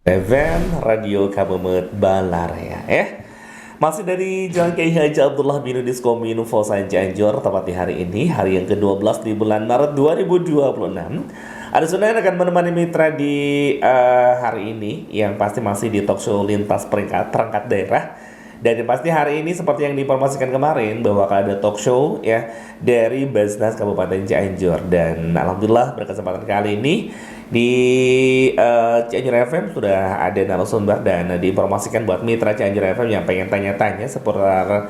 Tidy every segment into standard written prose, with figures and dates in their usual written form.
Event Radio Kabumet Balarea masih dari Jalan Kiai Haji Abdullah bin Diskomi Info Cianjur, tepat di hari ini, hari yang ke-12 di bulan Maret 2026. Ada sudah yang akan menemani mitra di hari ini, yang pasti masih di talkshow lintas perangkat daerah. Dan yang pasti hari ini seperti yang diinformasikan kemarin bahwa akan ada talk show ya dari Basnas Kabupaten Cianjur. Dan alhamdulillah berkesempatan kali ini di Cianjur FM sudah ada narasumber dan diinformasikan buat mitra Cianjur FM yang pengen tanya-tanya seputar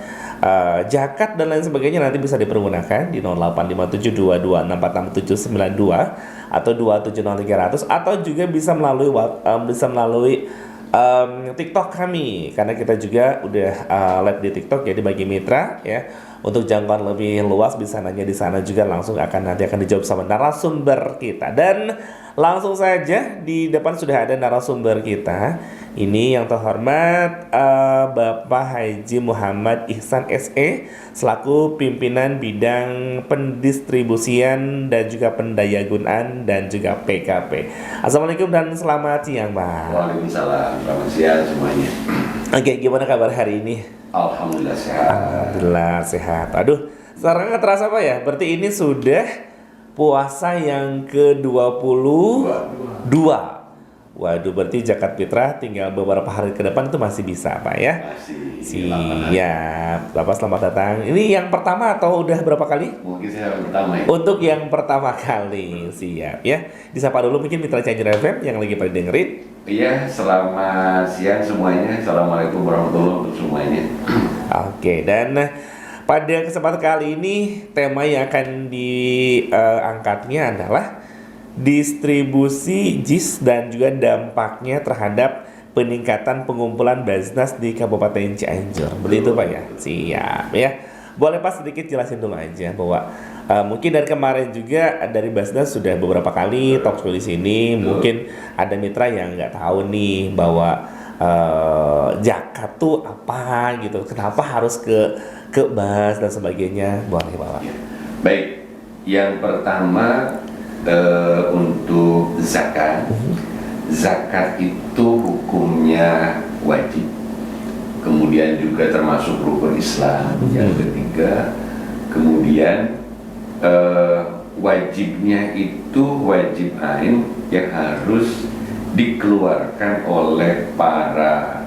zakat dan lain sebagainya, nanti bisa dipergunakan di 085722646792 atau 2700300, atau juga bisa melalui TikTok kami, karena kita juga udah live di TikTok. Jadi bagi mitra ya, untuk jangkauan lebih luas bisa nanya di sana juga, langsung nanti akan dijawab sama narasumber kita. Dan langsung saja di depan sudah ada narasumber kita. Ini yang terhormat Bapak Haji Muhammad Ihsan SE selaku pimpinan bidang pendistribusian dan juga pendayagunaan dan juga PKP. Assalamualaikum dan selamat siang, Pak. Waalaikumsalam, selamat siang semuanya. Oke, gimana kabar hari ini? Alhamdulillah sehat. Alhamdulillah sehat. Aduh, sekarang nggak terasa apa ya? Berarti ini sudah puasa yang ke-22. Waduh, berarti zakat fitrah tinggal beberapa hari ke depan itu masih bisa, Pak ya? Masih. Siap. Bapak selamat datang. Ini yang pertama atau udah berapa kali? Mungkin saya yang pertama ya. Untuk yang pertama kali, siap ya. Disapa dulu mungkin mitra Cianjur FM yang lagi pada dengerin. Iya, selamat siang semuanya. Assalamualaikum warahmatullahi wabarakatuh untuk semuanya. Oke, dan pada kesempatan kali ini tema yang akan diangkatnya adalah distribusi JIS dan juga dampaknya terhadap peningkatan pengumpulan Basnas di Kabupaten Cianjur. Begitu Pak ya? Siap ya. Boleh Pak sedikit jelasin dulu aja bahwa mungkin dari kemarin juga dari Basnas sudah beberapa kali talk show di sini. Mungkin ada mitra yang nggak tahu nih bahwa zakat tuh apa gitu. Kenapa harus ke Bas dan sebagainya. Boleh Pak. Baik, yang pertama untuk zakat. Zakat itu hukumnya wajib. Kemudian juga termasuk rukun Islam. Yang ketiga, kemudian wajibnya itu wajib ain yang harus dikeluarkan oleh para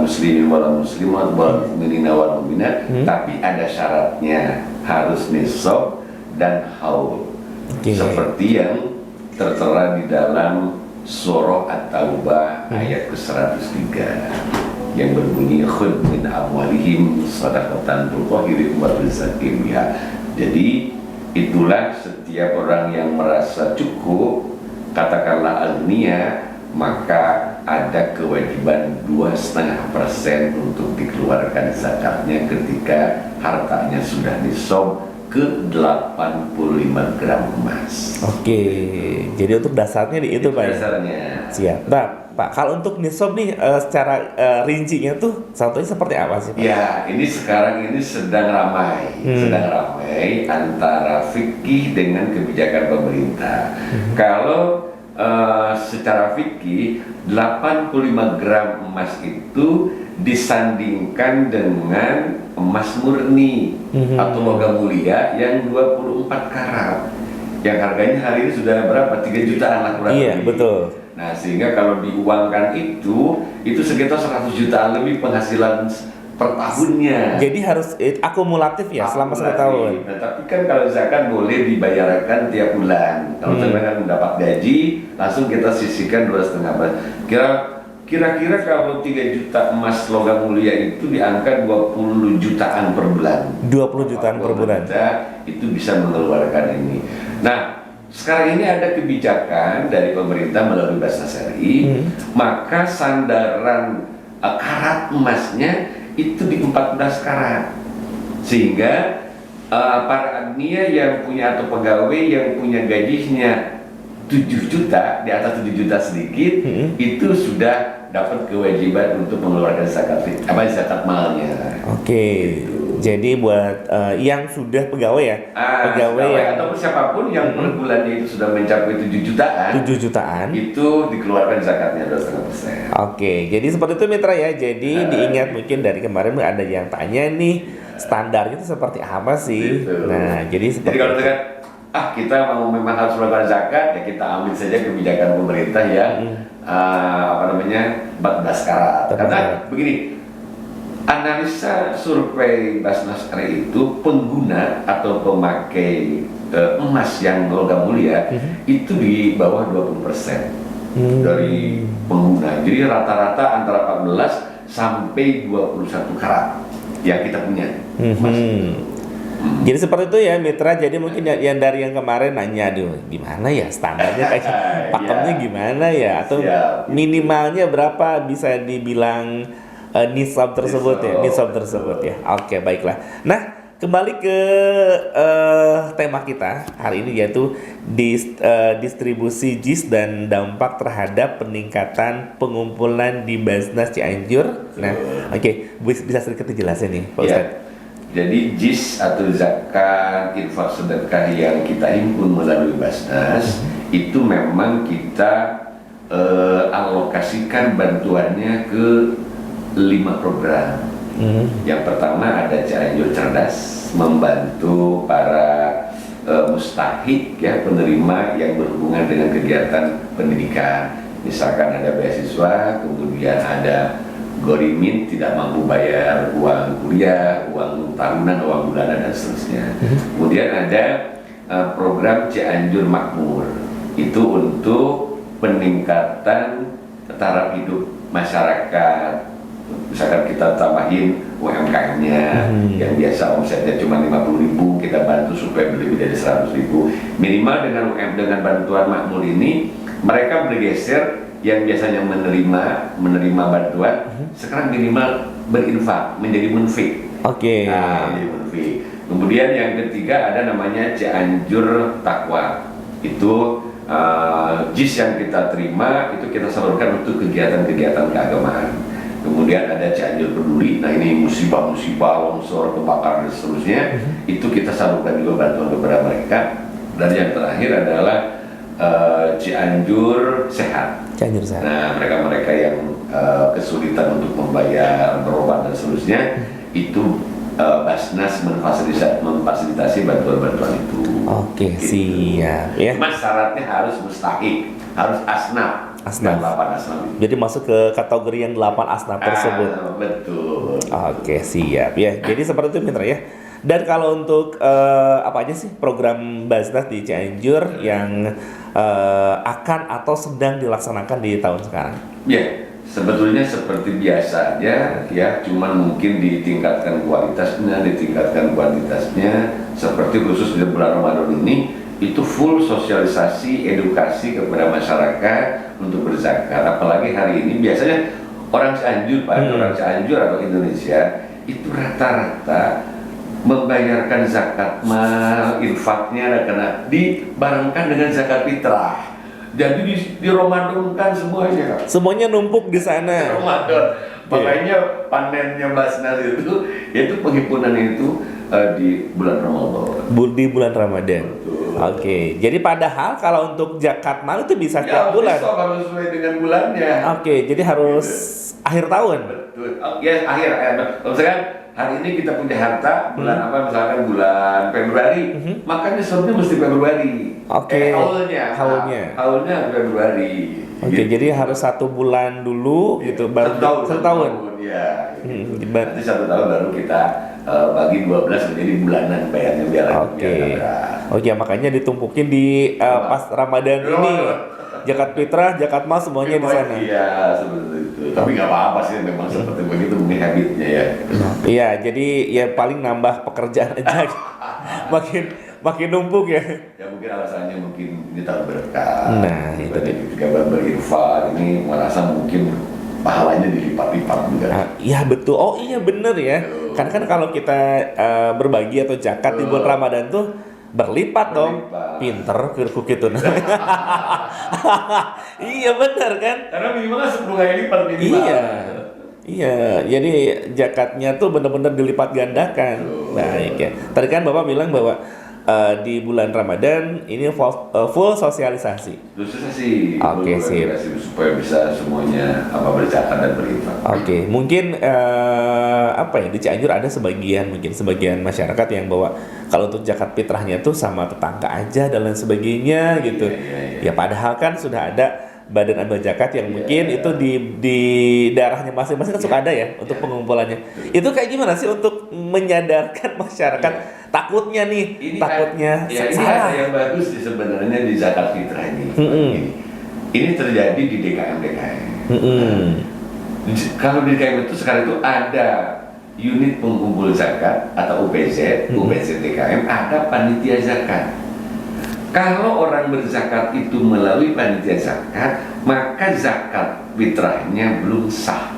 muslimin wal muslimat wal mu'minina wal mu'minat, tapi ada syaratnya, harus nisab dan haul. Seperti yang tertera di dalam surah At-Taubah ayat ke-103 yang berbunyi khudh min amwalihim shadaqatan tutahhiruhum wa tuzakkihim biha. Jadi itulah setiap orang yang merasa cukup, katakanlah agnia, maka ada kewajiban 2,5% untuk dikeluarkan zakatnya ketika hartanya sudah nisab ke 85 gram emas. Oke, jadi untuk dasarnya di itu Pak. Dasarnya. Siap. Nah, Pak, kalau untuk nisab nih secara rincinya tuh satunya seperti apa sih Pak? Ya, ini sekarang ini sedang ramai antara fikih dengan kebijakan pemerintah. Kalau secara fikih 85 gram emas itu disandingkan dengan emas murni atau logam mulia yang 24 karat yang harganya hari ini sudah berapa? 3 jutaan lah kurang lebih. Iya, betul. Nah, sehingga kalau diuangkan itu sekitar 100 jutaan lebih penghasilan per tahunnya. Jadi harus akumulatif ya selama 1 tahun. Nah, tapi kan kalau zakat boleh dibayarkan tiap bulan. Kalau misalkan mendapat gaji, langsung kita sisihkan 2,5%. Kira-kira kalau 3 juta emas logam mulia itu diangkat 20 jutaan per bulan. 20 jutaan per bulan. Itu bisa mengeluarkan ini. Nah, sekarang ini ada kebijakan dari pemerintah melalui Basnas RI, maka sandaran karat emasnya itu di 14 karat. Sehingga para agnia yang punya atau pegawai yang punya gajinya 7 juta, di atas 7 juta sedikit, itu sudah dapat kewajiban untuk mengeluarkan zakat malnya. Oke. Jadi buat yang sudah pegawai ya, pegawai ataupun siapapun yang per bulannya itu sudah mencapai 7 jutaan, itu dikeluarkan zakatnya 2,5%. Oke, jadi seperti itu mitra ya. Jadi diingat mungkin dari kemarin ada yang tanya nih, standarnya itu seperti apa sih? Gitu. Nah, jadi seperti kalau dengan kita mau memang harus melakukan zakat, ya kita ambil saja kebijakan pemerintah yang 14 karat. Karena begini, analisa survei Basnas RI itu pengguna atau pemakai emas yang logam mulia itu di bawah 20% dari pengguna. Jadi rata-rata antara 14 sampai 21 karat yang kita punya emas. Jadi seperti itu ya mitra. Jadi mungkin yang dari yang kemarin nanya, aduh gimana ya standarnya kayak pakemnya gimana ya, atau minimalnya berapa bisa dibilang nisab tersebut ya. Oke, baiklah. Nah, kembali ke tema kita hari ini, yaitu distribusi JIS dan dampak terhadap peningkatan pengumpulan di Basnas Cianjur. Nah, bisa sedikit dijelasin nih Pak Ustadz. Jadi JIS atau zakat infak sedekah yang kita himpun melalui Basnas itu memang kita alokasikan bantuannya ke 5 program. Yang pertama ada Cianjur Cerdas, membantu para mustahik ya, penerima yang berhubungan dengan kegiatan pendidikan. Misalkan ada beasiswa, kemudian ada Gorimin tidak mampu bayar uang kuliah, uang tahunan, uang bulanan dan seterusnya. Kemudian ada program Cianjur Makmur, itu untuk peningkatan taraf hidup masyarakat. Misalkan kita tambahin UMKM-nya yang biasa omsetnya cuma 50.000, kita bantu supaya lebih dari 100.000. Minimal dengan bantuan Makmur ini mereka bergeser yang biasanya menerima bantuan, sekarang minimal berinfak menjadi munfik. Oke. Menjadi munfik. Kemudian yang ketiga ada namanya Cianjur Takwa. Itu JIS yang kita terima itu kita salurkan untuk kegiatan-kegiatan keagamaan. Kemudian ada Cianjur Peduli. Nah, ini musibah-musibah, longsor, kebakaran dan seterusnya. Itu kita salurkan juga bantuan kepada mereka. Dan yang terakhir adalah Cianjur Sehat. Nah, mereka-mereka yang kesulitan untuk membayar berobat dan seterusnya, itu Basnas memfasilitasi bantuan-bantuan itu. Oke, gitu. Siap ya. Cuma syaratnya harus mustahik, harus asnaf. 8 asnaf. Jadi masuk ke kategori yang 8 asnaf tersebut. Betul. Oke, siap ya. Jadi seperti itu mitra ya. Dan kalau untuk apa aja sih program Basnas di Cianjur yang akan atau sedang dilaksanakan di tahun sekarang? Ya, sebetulnya seperti biasa aja ya, cuman mungkin ditingkatkan kualitasnya, ditingkatkan kuantitasnya. Seperti khusus di bulan Ramadan ini, itu full sosialisasi, edukasi kepada masyarakat untuk berzakat. Apalagi hari ini biasanya orang Cianjur, orang Cianjur atau Indonesia itu rata-rata membayarkan zakat mal, infaknya karena dibarengkan dengan zakat fitrah. Jadi di Ramadan kan semuanya. Semuanya numpuk di sana. Ramadan. Makanya panennya Basnas itu penghimpunan itu di bulan Ramadan. Di bulan Ramadan. Oke, jadi padahal kalau untuk zakat mal itu bisa setiap bulan. Ya, kalau sesuai dengan bulannya. Oke, jadi harus akhir tahun. Betul. Ya, akhir. Kalau misalkan hari ini kita punya harta bulan apa, misalkan bulan Februari, makanya seharusnya mesti Februari. Oke. Haulnya Februari. Oke, gitu. Jadi harus 1 bulan dulu gitu, baru 1 tahun. Ya. Nanti 1 tahun baru kita bagi 12 menjadi bulanan bayarnya biar. Oke, makanya ditumpukin di pas Ramadan ini. Zakat fitrah, zakat mal semuanya di sana. Iya, seperti itu. Tapi nggak apa-apa sih, memang seperti begitu mungkin habitnya ya. Iya, jadi ya paling nambah pekerjaan aja. makin numpuk ya. Ya mungkin alasannya mungkin ini tahun berkah. Nah, itu dia. Ketika berinfak ini merasa mungkin pahalanya dilipat-lipat juga. Iya betul. Oh iya bener ya. Karena kan kalau kita berbagi atau zakat di bulan Ramadan tuh berlipat dong. Berlipat. Pinter kirku gitu. Iya benar kan? Karena minimal 10 kali lipat minimal. Iya. Iya, jadi zakatnya tuh benar-benar dilipat gandakan. Betul. Baik ya. Tadi kan Bapak bilang bahwa di bulan Ramadan ini full sosialisasi. Terus sih, Oke, sip. supaya bisa semuanya berzakat dan berinfak. Oke, mungkin apa ya di Cianjur ada sebagian masyarakat yang bawa kalau untuk zakat fitrahnya tuh sama tetangga aja dan lain sebagainya gitu. Iya. Ya padahal kan sudah ada badan amil zakat yang mungkin itu di daerahnya masing-masing kan suka ada ya untuk pengumpulannya. Itu kayak gimana sih untuk menyadarkan masyarakat takutnya nih, takutnya ini salah. ada yang bagus sih sebenarnya di zakat fitrah ini. Ini terjadi di DKM. Kalau di DKM itu sekarang itu ada unit pengumpul zakat atau UPZ DKM, ada panitia zakat. Kalau orang berzakat itu melalui panitia zakat, maka zakat fitrahnya belum sah.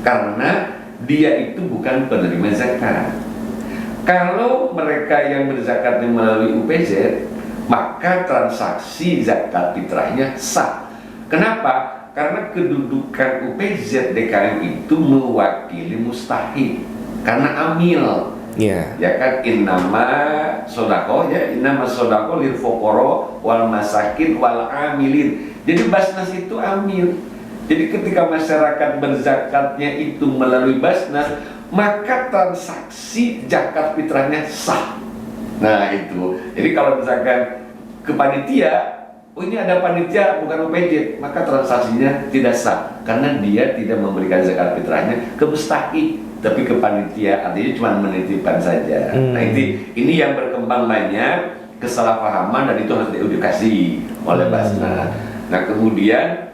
Karena dia itu bukan penerima zakat. Kalau mereka yang berzakatnya melalui UPZ, maka transaksi zakat fitrahnya sah. Kenapa? Karena kedudukan UPZ DKM itu mewakili mustahik. Karena amil. Iya. Ya kan, innama sodako lil fuqara wal masakin wal amilin. Jadi Basnas itu amil. Jadi ketika masyarakat berzakatnya itu melalui Basnas, maka transaksi zakat fitrahnya sah. Nah itu. Jadi kalau misalkan ke panitia, oh ini ada panitia bukan UPJ, maka transaksinya tidak sah karena dia tidak memberikan zakat fitrahnya ke mustahik, tapi ke panitia, artinya cuma menitipkan saja. Nah ini yang berkembang banyak kesalahpahaman dan itu harus diedukasi oleh Basnas. Nah kemudian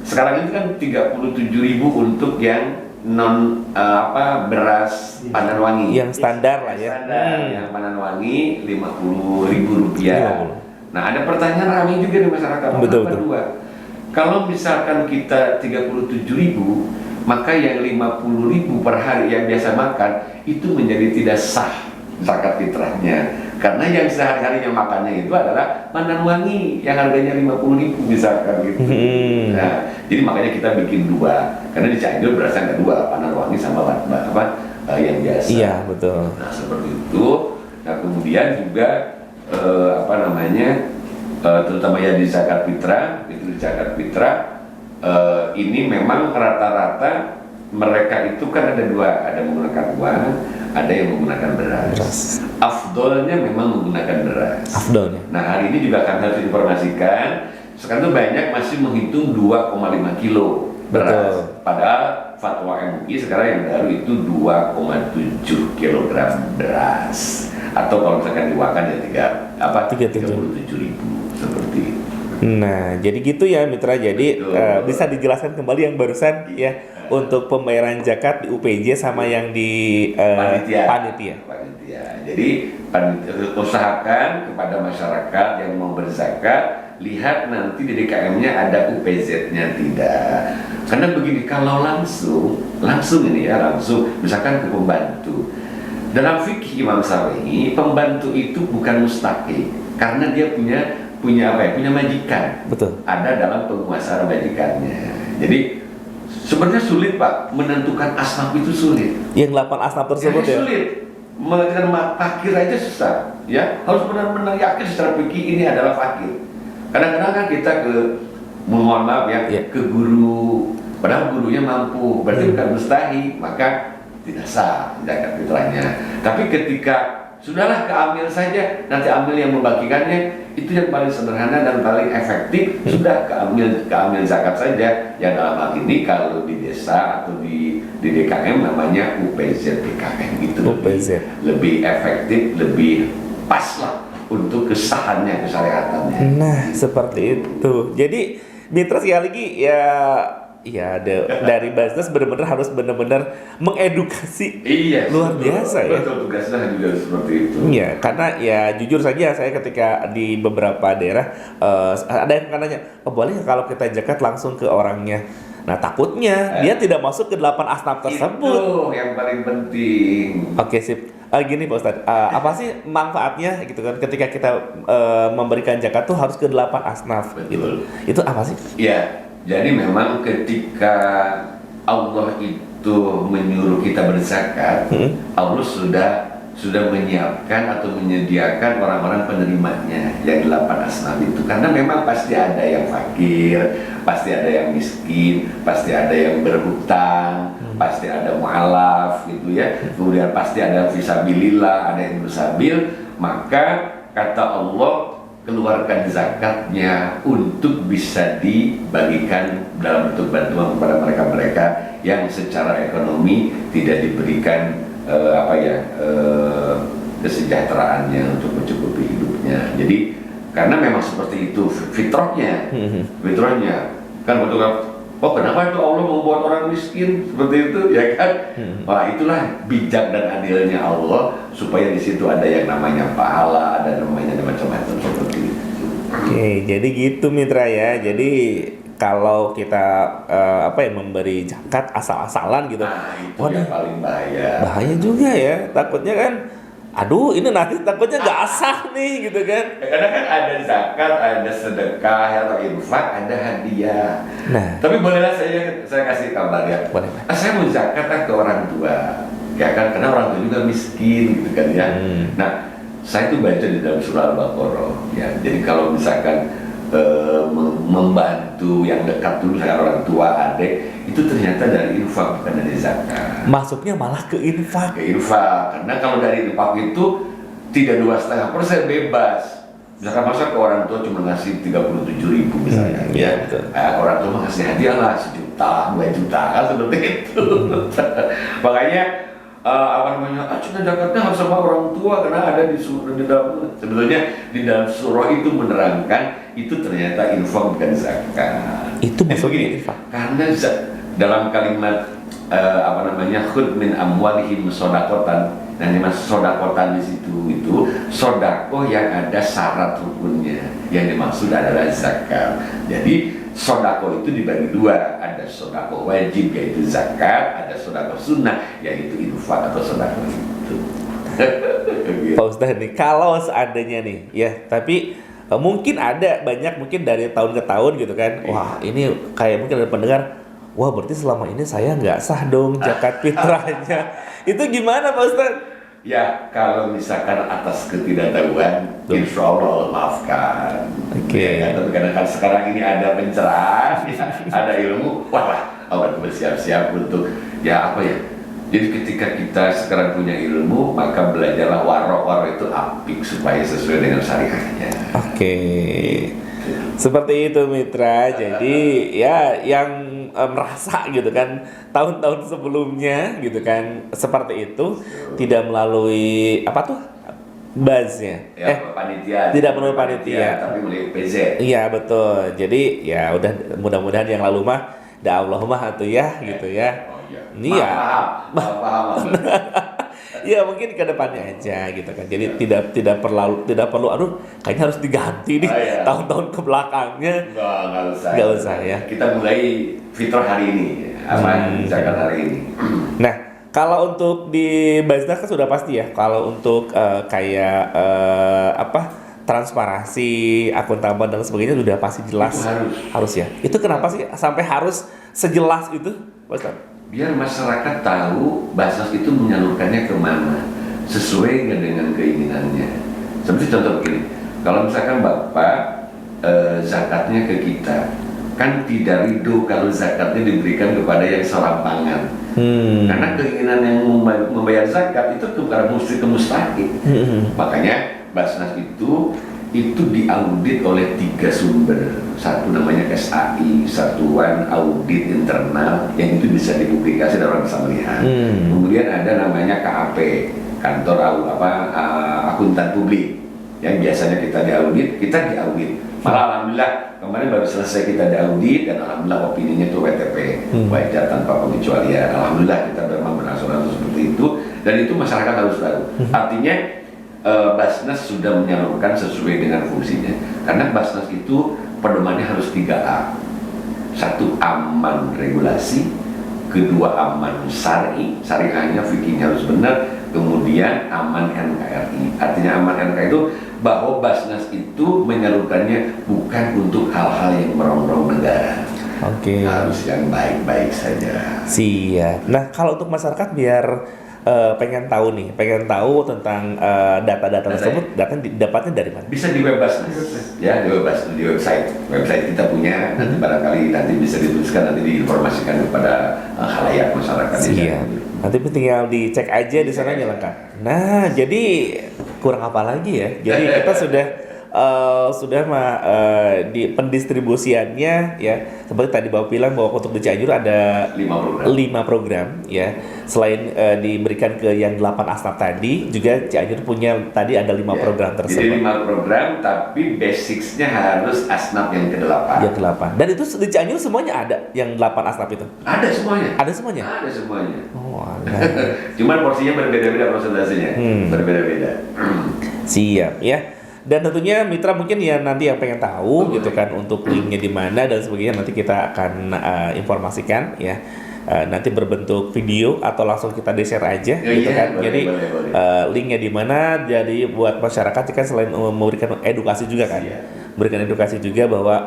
sekarang itu kan 37.000 untuk yang beras pandan wangi. Yang standar lah ya. Yang pandan wangi 50.000 rupiah. Nah ada pertanyaan ramai juga di masyarakat. Betul. Kalau misalkan kita 37.000, maka yang 50.000 per hari yang biasa makan itu menjadi tidak sah zakat fitrahnya. Karena yang sehari-harinya makannya itu adalah pandan wangi yang harganya 50.000 misalkan gitu. Nah, jadi makanya kita bikin dua. Karena di Cianjur berasal ada dua, pandan wangi sama yang biasa. Iya, betul. Nah, seperti itu. Nah, kemudian juga terutama ya di zakat fitrah, ini memang rata-rata mereka itu kan ada dua, ada menggunakan uang, ada yang menggunakan beras. Afdolnya memang menggunakan beras. Afdolnya. Nah hari ini juga kami harus informasikan, sekarang tuh banyak masih menghitung 2,5 kilo beras. Betul. Padahal fatwa MUI sekarang yang baru itu 2,7 kilogram beras. Atau kalau misalkan diwakan ya 37.000 seperti itu. Nah, jadi gitu ya Mitra. Jadi bisa dijelaskan kembali yang barusan ya untuk pembayaran zakat di UPJ sama yang di panitia. Jadi usahakan kepada masyarakat yang mau berzakat, lihat nanti di DKM-nya ada UPZ-nya tidak. Karena begini, kalau langsung misalkan ke pembantu. Dalam fikih Imam Syafi'i, pembantu itu bukan mustaqil karena dia punya majikan. Betul. Ada dalam penguasaan majikannya. Jadi sebenarnya sulit Pak menentukan asnaf itu sulit. Yang 8 asnaf tersebut ya. Sulit. Menentukan fakir aja susah. Ya harus benar-benar yakin secara fikih ini adalah fakir. Kadang-kadang kan kita mohon maaf ya ke guru, padahal gurunya mampu, berarti bukan mustahil, maka tidak sah zakat fitrahnya. Tapi ketika sudahlah keamil saja, nanti amil yang membagikannya, itu yang paling sederhana dan paling efektif. Sudah keamil zakat saja. Yang dalam hal ini kalau di desa atau di DKM namanya UPZ DKM itu lebih efektif, lebih pas lah untuk kesahannya, kesyariatannya. Nah seperti itu. Jadi Mitra sekali lagi dari Basnas benar-benar harus benar-benar mengedukasi. Iya, luar biasa ya. Betul, tugasnya juga seperti itu. Iya, karena ya jujur saja saya ketika di beberapa daerah ada yang nanya, boleh kalau kita zakat langsung ke orangnya. Nah takutnya dia tidak masuk ke 8 asnaf tersebut. Itu yang paling penting. Oke sip. Gini Pak Ustadz, apa sih manfaatnya gitu kan ketika kita memberikan zakat tuh harus ke 8 asnaf gitu. Betul. Itu apa sih? Ya, jadi memang ketika Allah itu menyuruh kita berzakat, Allah sudah menyiapkan atau menyediakan orang-orang penerimanya yang 8 asnaf itu, karena memang pasti ada yang fakir, pasti ada yang miskin, pasti ada yang berhutang, pasti ada mu'alaf gitu ya, kemudian pasti ada fisabilillah, ada yang bersabil. Maka kata Allah, keluarkan zakatnya untuk bisa dibagikan dalam bentuk bantuan kepada mereka-mereka yang secara ekonomi tidak diberikan kesejahteraannya untuk mencukupi hidupnya. Jadi karena memang seperti itu fitrahnya, kan betul kan? Oh, kenapa itu Allah membuat orang miskin seperti itu, ya kan? Wah, itulah bijak dan adilnya Allah supaya di situ ada yang namanya pahala, ada namanya macam-macam seperti itu. Oke, jadi gitu Mitra ya. Jadi kalau kita memberi zakat asal-asalan gitu, Nah, itu yang paling bahaya. bahaya juga ya. Takutnya kan, aduh ini nanti takutnya nggak asah nih gitu kan. Karena kan ada zakat, ada sedekah atau infak, ada hadiah. Nah, Tapi bolehlah saya kasih kabar ya. boleh. Saya mau zakat ke orang tua, ya kan? Karena orang tua juga miskin gitu kan ya. Nah, saya tuh baca di dalam surah Al-Baqarah ya. Jadi kalau misalkan membantu yang dekat dulu, misalkan orang tua, adik, itu ternyata dari infak bukan dari zakat. Masuknya malah ke infak. Ke infak, karena kalau dari infak itu tidak 2,5% bebas. Misalkan masa ke orang tua cuma ngasih 37.000 misalnya, Iya, betul. Orang tua ngasih hadiah lah 1 juta, 2 juta, kan seperti itu. Makanya cuma zakatnya harus sama orang tua, karena ada di dalam, sebetulnya di dalam surah itu menerangkan itu ternyata infak bukan zakat. Itu masuknya begini, infak. karena dalam kalimat khud min amwalihim sodakotan, dan dimaksud sodakotan di situ itu sodako yang ada syarat rukunnya, yang dimaksud adalah zakat. Jadi sodako itu dibagi dua, ada sodako wajib yaitu zakat, ada sodako sunnah yaitu infak atau sodako itu. Pak Ustadz nih, kalau seandainya nih ya, tapi mungkin ada banyak mungkin dari tahun ke tahun gitu kan. Wah, ini kayak mungkin ada pendengar, wah berarti selama ini saya nggak sah dong zakat fitrahnya. Itu gimana Pak Ustadz? Ya, kalau misalkan atas ketidaktahuan, insya Allah Allah maafkan. Oke. Ya, tapi kadang-kadang sekarang ini ada pencerahan, ada ilmu, wah, Allah bersiap-siap untuk Jadi ketika kita sekarang punya ilmu, maka belajarlah warok itu apik supaya sesuai dengan syariahnya. Oke. Seperti itu Mitra. Jadi ya yang merasa gitu kan tahun-tahun sebelumnya gitu kan seperti itu tidak melalui baznya. Panitia. Tidak melalui panitia. Tapi melalui PZ. Iya betul. Jadi ya udah mudah-mudahan yang lalu mah Allahumma atuh ya gitu ya. Oh iya. Iya. Paham. Ya mungkin ke depannya aja gitu kan. Jadi tidak perlu aduh kayaknya harus diganti nih tahun-tahun ke belakangnya. Enggak usah ya. Kita mulai fitrah hari ini, zakat hari ini. Nah, kalau untuk di Basnas kan sudah pasti ya. Kalau untuk transparansi, akuntabel dan sebagainya sudah pasti jelas. Itu harus ya. Itu kenapa sih sampai harus sejelas itu, Pak Ustaz? Biar masyarakat tahu Basnas itu menyalurkannya kemana sesuai dengan keinginannya. Seperti contoh begini, kalau misalkan Bapak zakatnya ke kita, kan tidak ridho kalau zakatnya diberikan kepada yang serampangan. Karena keinginan yang membayar zakat itu bukan mustahil. Makanya Basnas itu diaudit oleh 3 sumber. Satu namanya SAI, Satuan Audit Internal, yang itu bisa dipublikasi dan orang bisa melihat. Kemudian ada namanya KAP, Kantor Akuntan Publik, yang biasanya kita diaudit. Malah alhamdulillah kemarin baru selesai kita diaudit dan alhamdulillah opininya itu WTP, wajar tanpa pengecualian. Alhamdulillah kita memang berangsur-angsur seperti itu, dan itu masyarakat harus tahu. Artinya Basnas sudah menyalurkan sesuai dengan fungsinya. Karena Basnas itu pedomannya harus 3A. 1, aman regulasi. 2, aman syariahnya, fikihnya harus benar. kemudian aman NKRI. Artinya aman NKRI itu bahwa Basnas itu menyalurkannya bukan untuk hal-hal yang merongrong negara. Oke. Harus yang baik-baik saja. Siap. Nah, kalau untuk masyarakat biar pengen tahu tentang data-data tersebut, dapatnya dari mana? Bisa di web Basnas, ya, di website kita punya. Nanti barangkali bisa dituliskan, nanti diinformasikan kepada khalayak masyarakat. Siap. Nanti tinggal dicek aja di sana lengkap. Nah, jadi kurang apa lagi ya? Jadi kita sudah di pendistribusiannya ya, seperti tadi Bapak bilang bahwa untuk di Cianjur ada 5 program ya. Selain diberikan ke yang 8 asnaf tadi, juga Cianjur punya tadi ada 5 program tersebut. Jadi 5 program, tapi basicsnya harus asnaf yang ke-8. Yang ke-8. Dan itu di Cianjur semuanya ada yang 8 asnaf itu? Ada semuanya. Ada semuanya? Ada semuanya. Oh, ada. Cuman porsinya berbeda-beda persentasenya. Berbeda-beda. Siap ya. Dan tentunya mitra mungkin ya nanti yang pengen tahu gitu kan untuk linknya di mana dan sebagainya nanti kita akan informasikan ya. Nanti berbentuk video atau langsung kita share aja gitu kan. Boleh, jadi boleh. Linknya di mana, jadi buat masyarakat kan selain memberikan edukasi juga kan. Memberikan edukasi juga bahwa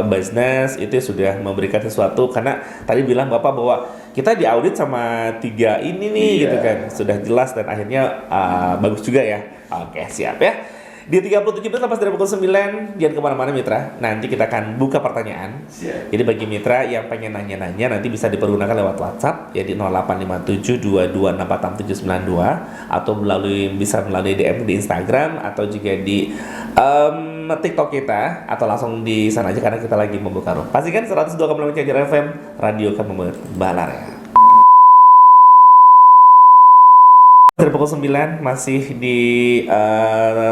Basnas itu sudah memberikan sesuatu, karena tadi bilang Bapak bahwa kita diaudit sama 3 ini nih gitu kan. Sudah jelas dan akhirnya bagus juga ya. Oke, siap ya. Di 37 menit lepas dari pukul 9, jangan kemana-mana mitra. Nanti kita akan buka pertanyaan. Siap. Jadi bagi mitra yang pengen nanya-nanya nanti bisa dipergunakan lewat WhatsApp ya di 085722646792 atau bisa melalui DM di Instagram atau juga di TikTok kita atau langsung di sana aja karena kita lagi membuka room. Pastikan 102,5 Cianjur FM, Radio Kamu Balar ya. Dari pukul 9 masih di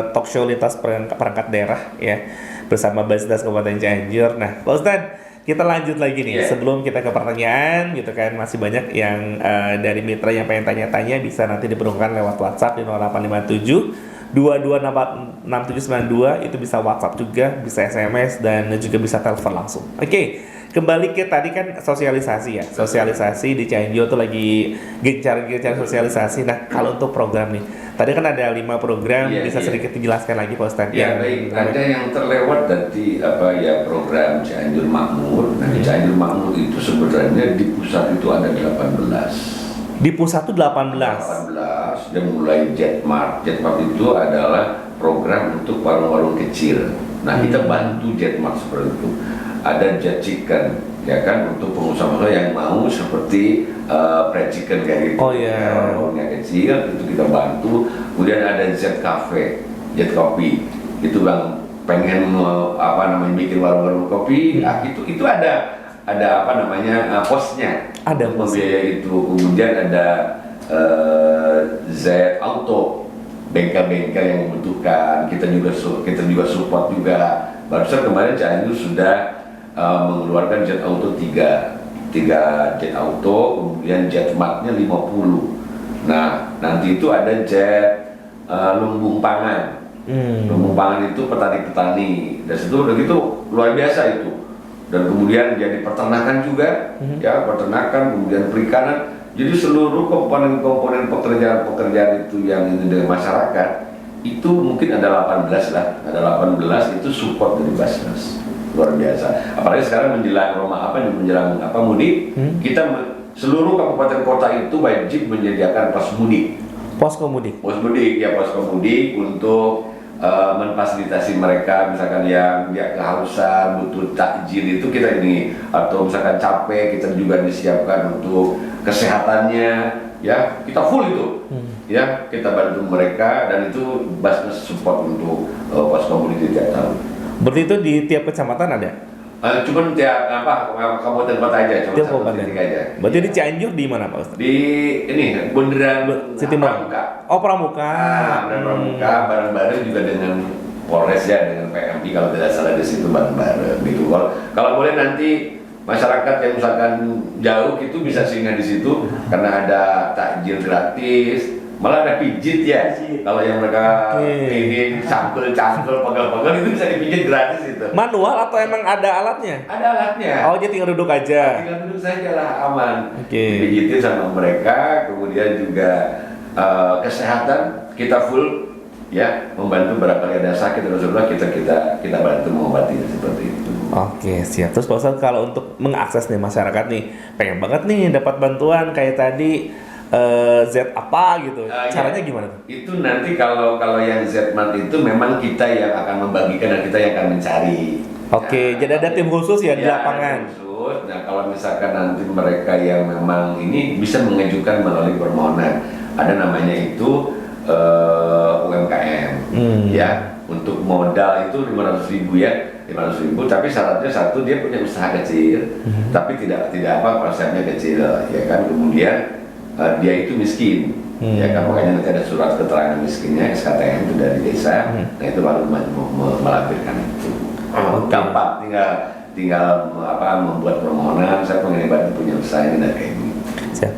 talk show lintas perangkat daerah ya bersama Basnas Kabupaten Cianjur. Nah, Pak Ustadz, kita lanjut lagi nih. Sebelum kita ke pertanyaan gitu kan, masih banyak yang dari mitra yang pengen tanya-tanya, bisa nanti diperlukan lewat WhatsApp di 0857 22646792. Itu bisa WhatsApp juga, bisa SMS dan juga bisa telepon langsung. Oke. Kembali ke tadi kan sosialisasi ya. Sosialisasi di Cianjur tuh lagi gencar-gencar sosialisasi. Nah, kalau untuk program nih, tadi kan ada 5 program, bisa sedikit dijelaskan lagi Pak Ustadz? Ya, baik. Ada yang terlewat dari program Cianjur Makmur. Nah, di Cianjur Makmur itu sebenarnya di pusat itu ada 18. Di pusat itu 18. Dan mulai Jetmart. Jetmart itu adalah program untuk warung-warung kecil. Nah, kita bantu Jetmart seperti itu. Ada Jet Chicken, ya kan, untuk pengusaha yang mau seperti fried chicken kayak gitu. Oh iya. Warungnya kecil itu kita bantu. Kemudian ada Jet Cafe, Jet Kopi. Itu yang pengen bikin warung-warung kopi. Nah, itu ada posnya. Ada membiayai itu. Kemudian ada Z Auto, bengkel-bengkel yang membutuhkan. Kita juga support juga. Barusan kemarin Cianjur sudah mengeluarkan jet auto 3 jet auto, kemudian jet marknya 50. Nah, nanti itu ada jet lumbung pangan. Lumbung pangan itu petani-petani. Dan itu udah gitu luar biasa itu. Dan kemudian jadi peternakan juga, ya peternakan, kemudian perikanan. Jadi seluruh komponen-komponen pekerjaan itu yang ini dari masyarakat itu mungkin ada 18 lah. Ada 18 itu support dari Basnas. Luar biasa. Apalagi sekarang menjelang mudik, kita seluruh kabupaten kota itu wajib menyediakan posko mudik. Posko mudik untuk memfasilitasi mereka, misalkan yang kehausan butuh takjil itu kita ini, atau misalkan capek kita juga disiapkan untuk kesehatannya, ya kita full itu. Ya, kita bantu mereka dan itu Basnas support untuk posko mudik tiap tahun. Berarti itu di tiap kecamatan ada? Cuman tiap kabupaten kota aja, cuma tiap satu titik aja. Berarti di Cianjur di mana Pak Ustadz? Di ini Bundaran Pramuka. Oh, Pramuka. Pramuka bareng-bareng juga dengan Polres ya, dengan PMI kalau tidak salah di situ bareng-bareng gitu. Kalau boleh nanti masyarakat yang misalkan jauh itu bisa singgah di situ karena ada takjil gratis. Malah ada pijit ya. Kalau yang mereka ingin cangkul-cangkul, pegel-pegel itu bisa dipijit gratis itu. Manual atau emang ada alatnya? Ada alatnya. Oh, jadi tinggal duduk aja. Tinggal duduk saja lah, aman. Dipijitin sama mereka, kemudian juga kesehatan kita full ya, membantu barangkali ada sakit atau sebelah kita bantu mengobati seperti itu. Oke, siap. Terus Pak Ustadz, kalau untuk mengakses nih masyarakat nih, pengen banget nih dapat bantuan kayak tadi Z apa gitu. Caranya gimana tuh? Itu nanti kalau yang Zmart itu memang kita yang akan membagikan dan kita yang akan mencari. Oke, jadi ada tim khusus ya di lapangan. Tim khusus. Nah, kalau misalkan nanti mereka yang memang ini bisa mengajukan melalui permohonan, ada namanya itu UMKM, ya, untuk modal itu 500.000 ya, 500.000. Tapi syaratnya satu, dia punya usaha kecil, tapi tidak apa konsepnya kecil, ya kan. Kemudian dia itu miskin, ya kan, makanya nanti ada surat keterangan miskinnya SKTM itu dari desa, nah itu baru melampirkan itu. Gampang, tinggal membuat permohonan, saya pengen bantu punya usaha ini dan kayak ini.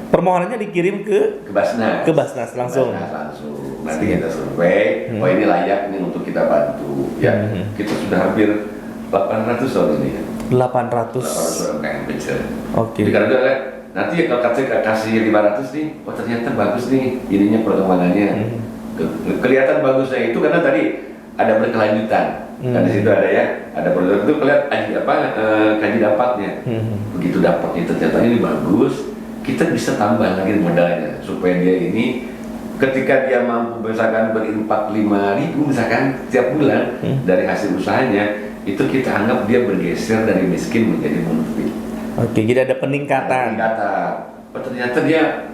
Permohonannya dikirim ke Basnas. Ke Basnas langsung. Nanti kita survei, oh ini layak nih untuk kita bantu. Ya, kita sudah hampir 800 tahun ini ya. 800 UMKM kecil. Oke. Jadi karena nanti ya kalau kasih 500 nih, oh ternyata bagus nih ininya perkembangannya. Kelihatan bagusnya itu karena tadi ada berkelanjutan. Kan di situ ada ya, ada produk itu kelihatan kaji dapatnya. Begitu dapatnya ternyata ini bagus, kita bisa tambah lagi modalnya supaya dia ini ketika dia mampu misalkan berinfak 5.000 misalkan tiap bulan dari hasil usahanya, itu kita anggap dia bergeser dari miskin menjadi munafik. Oke, jadi ada peningkatan. Oh, ternyata dia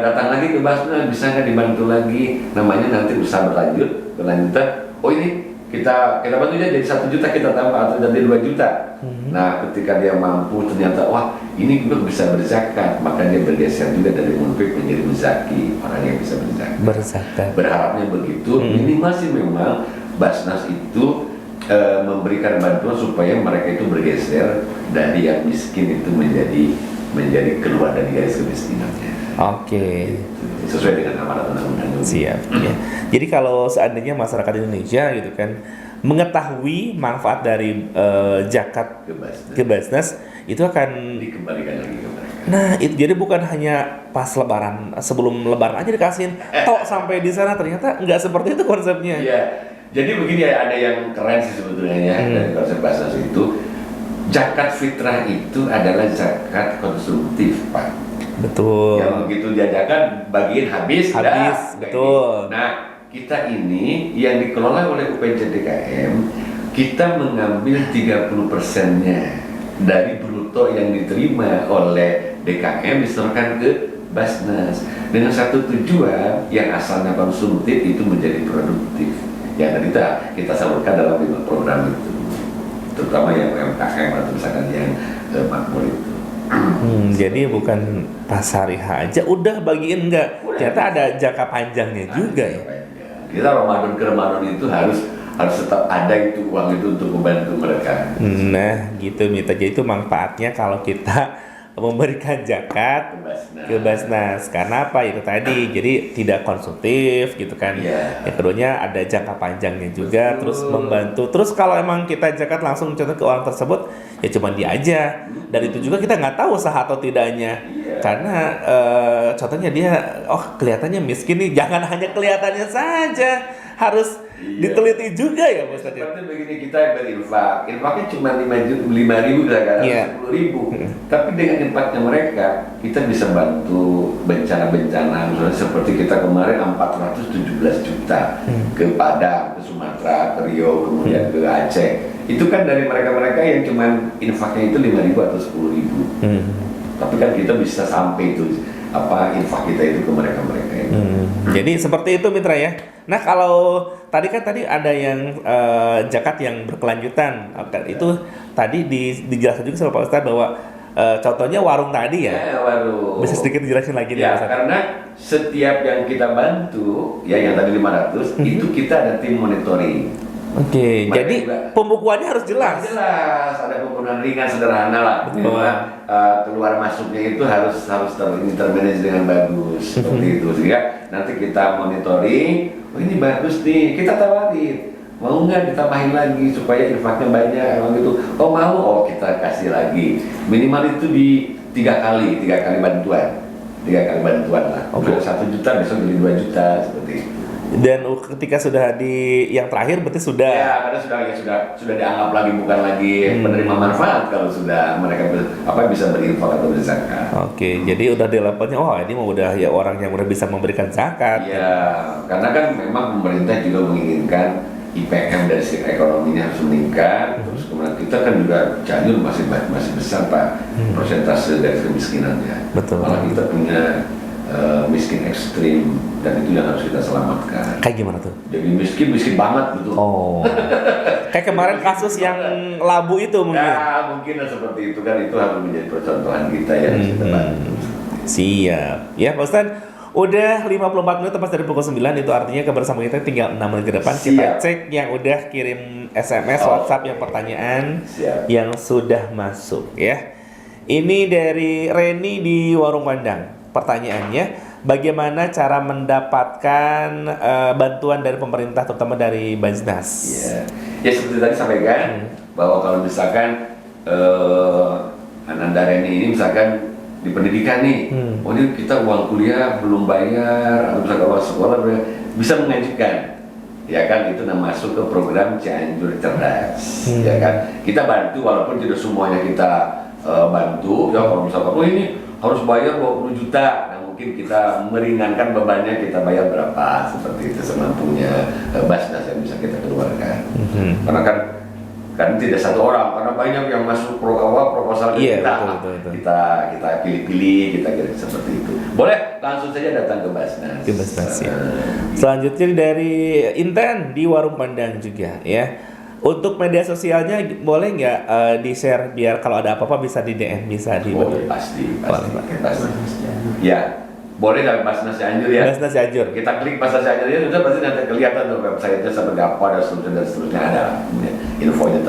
datang lagi ke Basnas, bisa nggak dibantu lagi, namanya nanti usaha berlanjutan. Oh ini kita bantu dia jadi 1 juta, kita tambah atau jadi 2 juta. Nah, ketika dia mampu ternyata wah ini juga bisa berzakat, maka dia bergeser juga dari munafik menjadi muzaki, orang yang bisa berzakat. Berharapnya begitu. Ini masih memang Basnas itu memberikan bantuan supaya mereka itu bergeser dari yang miskin itu menjadi keluar dari garis kemiskinannya. Oke. Sesuai dengan amanat undang-undang. Siap. Ya. Jadi kalau seandainya masyarakat Indonesia gitu kan mengetahui manfaat dari zakat ke Basnas, itu akan dikembalikan lagi ke mereka. Nah, itu jadi bukan hanya pas Lebaran, sebelum Lebaran aja dikasihin, tok sampai di sana ternyata nggak seperti itu konsepnya. Iya. Jadi begini ya, ada yang keren sih sebetulnya ya dari konsep Basnas itu. Zakat fitrah itu adalah zakat konsumtif, Pak. Betul. Yang begitu diadakan bagian habis, betul. Nah, kita ini yang dikelola oleh UPJDKM, kita mengambil 30%-nya dari bruto yang diterima oleh DKM diserahkan ke Basnas dengan satu tujuan yang asalnya konsumtif itu menjadi produktif. Yang tadi kita salurkan dalam 5 program itu, terutama yang UMKM atau misalkan yang makmur itu. Jadi bukan pas hari aja udah bagiin enggak. Ternyata ada jangka panjangnya juga ya. Kita Ramadan ke Ramadan itu harus tetap ada itu uang itu untuk membantu mereka. Nah, gitu Mita. Jadi itu manfaatnya kalau kita memberikan zakat ke Basnas. Karena apa? Itu tadi. Jadi tidak konsumtif gitu kan. Yang keduanya ada jangka panjangnya juga. Betul. Terus membantu. Terus kalau emang kita zakat langsung contoh ke orang tersebut, ya cuma dia aja. Dan itu juga kita nggak tahu sah atau tidaknya. Karena contohnya dia, kelihatannya miskin nih. Jangan hanya kelihatannya saja, harus diteliti juga ya Mas Tadi. Seperti begini, kita infaknya cuma 5.000 sekarang 10.000. Tapi dengan infaknya mereka, kita bisa bantu bencana-bencana. Misalnya seperti kita kemarin 417 juta ke Padang, ke Sumatera, ke Riau, kemudian ke Aceh. Itu kan dari mereka-mereka yang cuma infaknya itu 5.000 atau 10.000. Tapi kan kita bisa sampai itu infak kita itu ke mereka-mereka itu. Jadi seperti itu Mitra ya. Nah kalau tadi ada yang zakat yang berkelanjutan. Itu tadi dijelaskan juga sama Pak Ustadz bahwa contohnya warung tadi ya. Warung. Bisa sedikit dijelasin lagi nih Pak Ustadz. Karena setiap yang kita bantu yang tadi 500 itu kita ada tim monitoring. Oke, jadi pembukuannya harus jelas. Ada pembukuan ringan sederhana lah. Keluar masuknya itu harus termanage dengan bagus seperti itu. Sehingga nanti kita monitoring, ini bagus nih, kita tawarin. Mau nggak ditambahin lagi supaya infaknya banyak, gitu. Mau, kita kasih lagi. Minimal itu di 3 kali bantuan. kali bantuan lah. Oke. 1 juta besok jadi 2 juta seperti itu. Dan ketika sudah di yang terakhir berarti sudah. Ya, karena sudah dianggap lagi bukan lagi penerima manfaat kalau sudah mereka bisa berinfak atau berzakat. Oke, jadi udah di levelnya, oh ini mah udah ya orang yang udah bisa memberikan zakat. Ya, karena kan memang pemerintah juga menginginkan IPM dari segi ekonominya harus meningkat. Terus kemudian kita kan juga Cianjur masih besar Pak persentase dari kemiskinannya. Betul. Malah kita punya miskin ekstrim dan itu yang harus kita selamatkan. Kayak gimana tuh? Jadi miskin banget gitu. Oh, kayak kemarin kasus yang Labu itu mungkin. Ya mungkin seperti itu kan, itu harus menjadi percontohan kita yang harus kita bantu. Siap. Ya Pak Ustadz, udah 54 menit tepat dari pukul 9, itu artinya kebersamaan kita tinggal 6 menit ke depan. Kita Siap. cek yang udah kirim SMS, WhatsApp yang pertanyaan Siap. yang sudah masuk ya. Ini dari Reni di Warung Pandang. Pertanyaannya, bagaimana cara mendapatkan bantuan dari pemerintah terutama dari Basnas? Ya seperti tadi sampaikan bahwa kalau misalkan Ananda Reni ini misalkan di pendidikan nih, oh ini kita uang kuliah belum bayar, atau misalkan uang sekolah bisa mengajukan, ya kan, itu masuk ke program Cianjur Cerdas, ya kan. Kita bantu walaupun tidak semuanya kita bantu, ya kalau misalkan oh ini harus bayar 20 juta, nah mungkin kita meringankan bebannya, kita bayar berapa seperti itu semampunya Basnas yang bisa kita keluarkan. Karena kan tidak satu orang, karena banyak yang masuk proposal Iya, kita, betul. kita pilih-pilih, kita kira seperti itu. Boleh langsung saja datang ke Basnas. Ke Basnas ya. Selanjutnya dari Intan di Warung Pandang juga ya. Untuk media sosialnya boleh nggak di-share biar kalau ada apa-apa bisa di DM, bisa di Boleh, pasti. Boleh. Ya, boleh dari Basnas Cianjur ya. Basnas Cianjur. Kita klik Basnas Cianjur ya, sudah pasti nanti kelihatan tuh website-nya seperti apa dan seterusnya ada infonya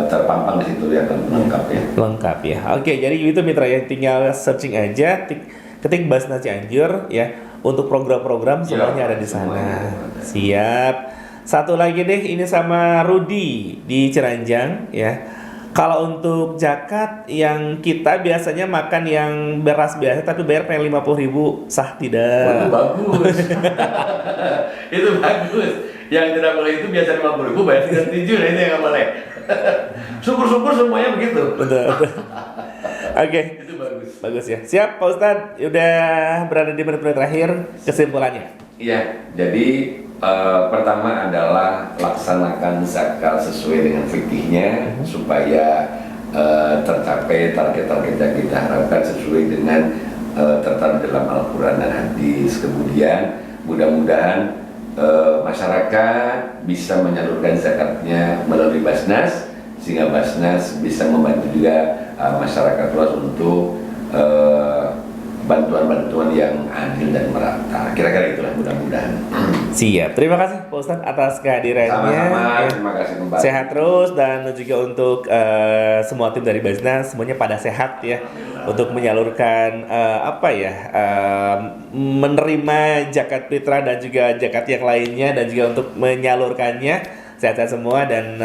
terpampang di situ ya, lengkap ya. Lengkap ya. Oke, jadi itu mitra ya, tinggal searching aja, ketik Basnas Cianjur ya. Untuk program-program semuanya ada di sana. Siap. Satu lagi deh, ini sama Rudi di Ciranjang ya. Kalau untuk zakat yang kita biasanya makan yang beras biasa tapi bayar pengen 50.000, sah tidak? Bagus. Itu bagus. Yang tidak boleh itu biasa 50.000 bayar 37, nah itu yang nggak boleh. Syukur-syukur semuanya begitu. Betul. Oke. Itu bagus. Bagus ya. Siap Pak Ustadz, udah berada di menit-menit terakhir, kesimpulannya. Iya, jadi pertama adalah laksanakan zakat sesuai dengan fikihnya supaya tercapai target-target yang kita harapkan sesuai dengan tertera dalam Al-Quran dan Hadis. Kemudian mudah-mudahan masyarakat bisa menyalurkan zakatnya melalui Basnas, sehingga Basnas bisa membantu juga masyarakat luas untuk bantuan-bantuan yang adil dan merata. Kira-kira itulah mudah-mudahan. Siap. Terima kasih Pak Ustadz atas kehadirannya. Sama-sama, terima kasih kembali. Sehat terus, dan juga untuk semua tim dari Basnas semuanya pada sehat ya, untuk menyalurkan menerima zakat fitrah dan juga zakat yang lainnya, dan juga untuk menyalurkannya. Sehat-sehat semua, dan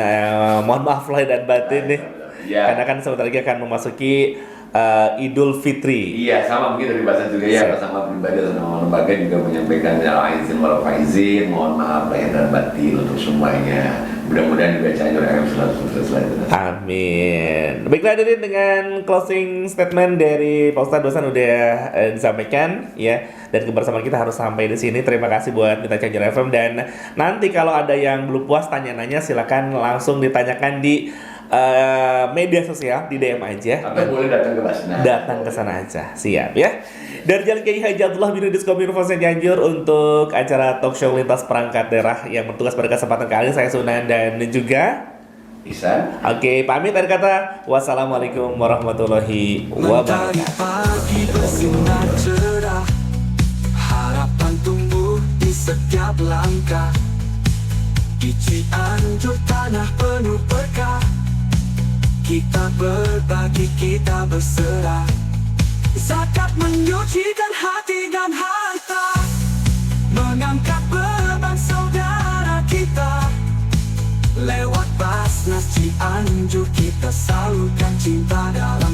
mohon maaf lahir dan batin nih. Ya. Karena kan sebentar lagi akan memasuki Idul Fitri. Iya, sama mungkin dari bahasa juga ya, sama pribadi dan sama lembaga juga menyampaikan izin wal faizin, mohon maaf lahir dan batin untuk semuanya. Mudah-mudahan juga Cianjur akan selalu sukses lagi. Amin. Baiklah, hadirin, dengan closing statement dari Pak Ustadz Dosan udah disampaikan ya, dan kebersamaan kita harus sampai di sini. Terima kasih buat Mitra Cianjur FM, dan nanti kalau ada yang belum puas tanya-nanya silakan langsung ditanyakan di media sosial, di DM aja. Atau boleh datang ke Basnas. Datang ke sana aja. Siap ya. Dari Jalan Kiai Haji Abdullah bin Diskominfo Cianjur untuk acara talk show lintas perangkat daerah yang bertugas pada kesempatan kali ini, saya Sunan dan juga Ihsan. Oke, pamit dari kata wassalamualaikum warahmatullahi wabarakatuh. Mentari pagi bersinar cerah, harapan tumbuh di setiap langkah. Di Cianjur tanah penuh berkah, kita berbagi, kita berserah. Zakat menyucikan hati dan harta, mengangkat beban saudara kita. Lewat Basnas Cianjur kita salurkan cinta dalam